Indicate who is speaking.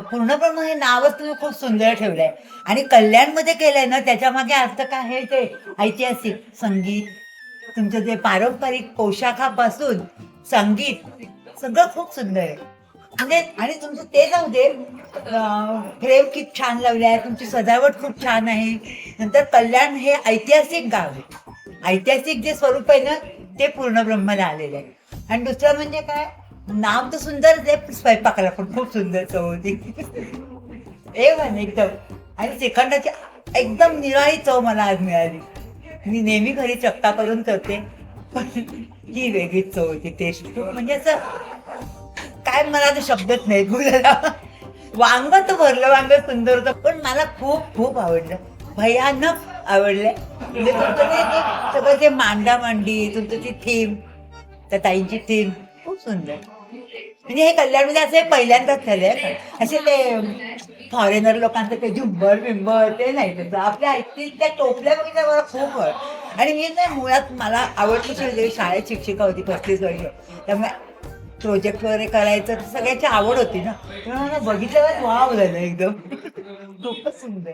Speaker 1: पूर्णब्रह्म हे नावच तुम्ही खूप सुंदर ठेवलंय आणि कल्याणमध्ये केलंय ना, त्याच्या मागे अर्थ काय आहे ते ऐतिहासिक संगीत, तुमचं जे पारंपरिक पोशाखापासून संगीत सगळं खूप सुंदर आहे. म्हणजे आणि तुमचं ते जाऊ दे, फ्रेम किती छान लावले आहे, तुमची सजावट खूप छान आहे. नंतर कल्याण हे ऐतिहासिक गाव आहे. ऐतिहासिक जे स्वरूप आहे ना, ते पूर्णब्रह्मला आलेलं आहे. आणि दुसरं म्हणजे काय, नाव तर सुंदर आहे, स्वयंपाकाला पण खूप सुंदर चव होती. एकदम. आणि श्रीखंडाची एकदम निराळी चव मला आज मिळाली. मी नेहमी घरी चक्का करून करते, पण ही वेगळीच चव होती, टेस्ट खूप म्हणजे असं काय, मला तर शब्दच नाही बोलायला. वांग तर भरलं वांग सुंदर होतं, पण मला खूप खूप आवडलं, भयानक आवडलं. म्हणजे तुमचं ते सगळं जे मांडी तुमचं ती थीम, त्या ताईंची थीम खूप सुंदर. म्हणजे हे कल्याणमध्ये असं पहिल्यांदाच झालंय. असे ते फॉरेनर लोकांचं ते झुंबर बिंबर ते नाही, त्याचं आपल्या ऐकतील त्या टोपल्या बघितल्या मला खूप आवड. आणि मी नाही, मुळात मला आवडतं म्हणजे शाळेत शिक्षिका होती 35 वर्ष, त्यामुळे प्रोजेक्ट वगैरे करायचं तर सगळ्याची आवड होती ना, तेव्हा मला बघितल्यावर वाव झालं एकदम. खूपच सुंदर.